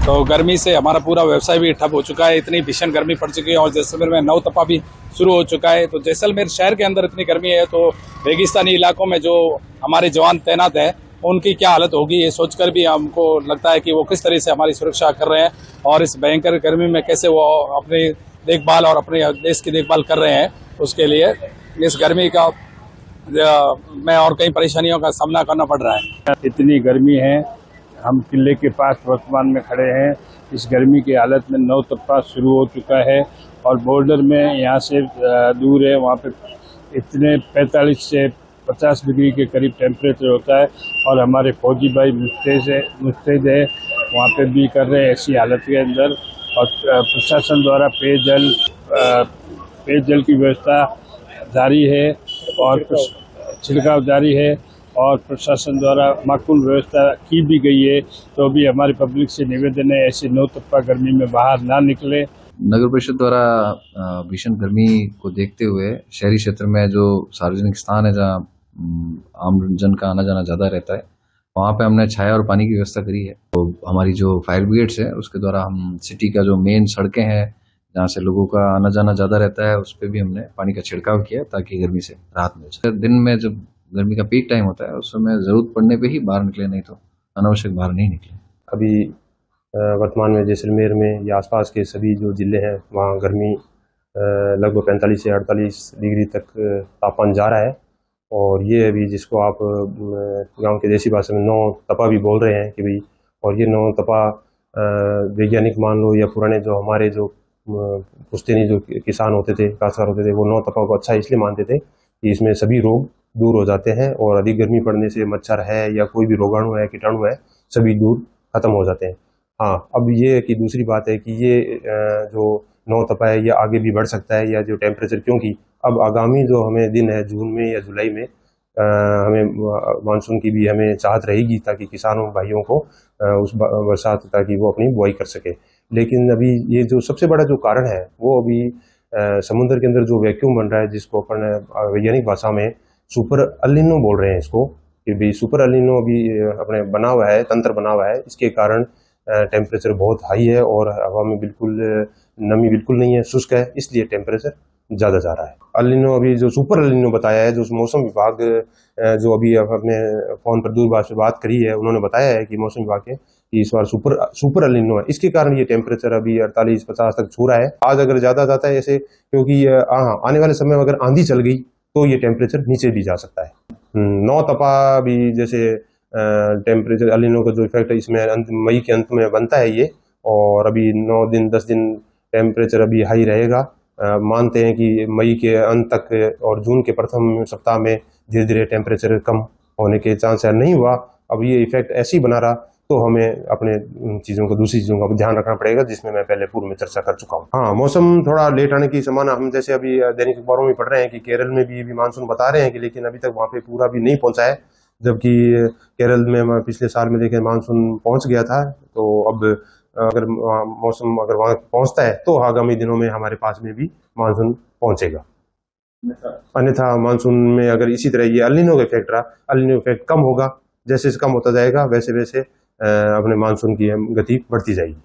तो गर्मी से हमारा पूरा व्यवसाय भी ठप हो चुका है। इतनी भीषण गर्मी पड़ चुकी है और जैसलमेर में नौतपा भी शुरू हो चुका है। तो जैसलमेर शहर के अंदर इतनी गर्मी है तो रेगिस्तानी इलाकों में जो हमारे जवान तैनात हैं उनकी क्या हालत होगी, ये सोचकर भी हमको लगता है कि वो किस तरह से हमारी सुरक्षा कर रहे हैं और इस भयंकर गर्मी में कैसे वो अपनी देखभाल और अपने देश की देखभाल कर रहे हैं। उसके लिए इस गर्मी का में और कई परेशानियों का सामना करना पड़ रहा है। इतनी गर्मी है, हम किले के पास वर्तमान में खड़े हैं। इस गर्मी की हालत में नौतपा शुरू हो चुका है और बॉर्डर में यहाँ से दूर है, वहाँ पे इतने 45 से 50 डिग्री के करीब टेम्परेचर होता है और हमारे फौजी भाई मुस्तैद है वहाँ पे भी कर रहे हैं ऐसी हालत के अंदर। और प्रशासन द्वारा पेयजल की व्यवस्था जारी है और छिड़काव जारी है और प्रशासन द्वारा माकूल व्यवस्था की भी गई है। तो अभी हमारी पब्लिक से निवेदन है ऐसी नौतपा गर्मी में बाहर ना निकले। नगर परिषद द्वारा भीषण गर्मी को देखते हुए शहरी क्षेत्र में जो सार्वजनिक स्थान है जहाँ आम जन का आना जाना ज़्यादा रहता है वहाँ पे हमने छाया और पानी की व्यवस्था करी है। तो हमारी जो फायर ब्रिगेड्स है उसके द्वारा हम सिटी का जो मेन सड़कें हैं जहाँ से लोगों का आना जाना ज़्यादा रहता है उस पर भी हमने पानी का छिड़काव किया ताकि गर्मी से राहत मिल जाए। दिन में जब गर्मी का पीक टाइम होता है उस समय ज़रूरत पड़ने पे ही बाहर निकले, नहीं तो अनावश्यक बाहर नहीं निकले। अभी वर्तमान में जैसलमेर में या आसपास के सभी जो ज़िले हैं वहाँ गर्मी लगभग 45 से 48 डिग्री तक तापमान जा रहा है। और ये अभी जिसको आप गांव के देसी भाषा में नौतपा भी बोल रहे हैं कि भाई, और ये नौतपा वैज्ञानिक मान लो या पुराने जो हमारे जो पुश्तैनी जो किसान होते थे, काश्तकार होते थे, वो नौतपा को अच्छा इसलिए मानते थे कि इसमें सभी रोग दूर हो जाते हैं और अधिक गर्मी पड़ने से मच्छर है या कोई भी रोगाणु है, कीटाणु है, सभी दूर खत्म हो जाते हैं। हाँ, अब ये कि दूसरी बात है कि ये जो नौतपा है ये आगे भी बढ़ सकता है या जो टेम्परेचर, क्योंकि अब आगामी जो हमें दिन है जून में या जुलाई में हमें मानसून की भी हमें चाहत रहेगी ताकि किसानों भाइयों को उस बरसात ताकि वो अपनी बुआई कर सके। लेकिन अभी ये जो सबसे बड़ा जो कारण है वो अभी समुद्र के अंदर जो वैक्यूम बन रहा है जिसको अपन वैज्ञानिक भाषा में सुपर एलिनो बोल रहे हैं इसको, कि भाई सुपर एलिनो अभी अपने बना हुआ है, तंत्र बना हुआ है। इसके कारण टेम्परेचर बहुत हाई है और हवा में बिल्कुल नमी बिल्कुल नहीं है, शुष्क है, इसलिए टेम्परेचर ज़्यादा जा रहा है। एलिनो अभी जो सुपर एलिनो बताया है, जो मौसम विभाग जो अभी अपने फ़ोन पर दूरभाष पे बात करी है, उन्होंने बताया है कि मौसम विभाग के कि इस बार सुपर एलिनो है, इसके कारण ये टेम्परेचर अभी 48-50 तक छू रहा है। आज अगर ज़्यादा जाता है ऐसे, क्योंकि आने वाले समय में अगर आंधी चल गई तो ये टेम्परेचर नीचे भी जा सकता है। नौतपा भी जैसे टेम्परेचर एलिनो का जो इफेक्ट है इसमें मई के अंत में बनता है ये, और अभी 9 दिन 10 दिन टेम्परेचर अभी हाई रहेगा। मानते हैं कि मई के अंत तक और जून के प्रथम सप्ताह में धीरे धीरे टेम्परेचर कम होने के चांस है। नहीं हुआ, अब ये इफेक्ट ऐसे ही बना रहा तो हमें अपने चीज़ों को, दूसरी चीज़ों का ध्यान रखना पड़ेगा, जिसमें मैं पहले पूर्व में चर्चा कर चुका हूँ। हाँ, मौसम थोड़ा लेट आने की संभावना, हम जैसे अभी दैनिक अखबारों में पढ़ रहे हैं कि केरल में भी मानसून बता रहे हैं कि, लेकिन अभी तक वहाँ पे पूरा भी नहीं पहुँचा है। जबकि केरल में पिछले साल में देखें मानसून पहुँच गया था। तो अब अगर मौसम अगर वहाँ पहुँचता है तो आगामी दिनों में हमारे पास में भी मानसून पहुँचेगा। अन्यथा मानसून में अगर इसी तरह ये एलिनो का इफेक्ट रहा, एलिनो इफेक्ट कम होगा, जैसे कम होता जाएगा वैसे वैसे अपने मानसून की गति बढ़ती जाएगी।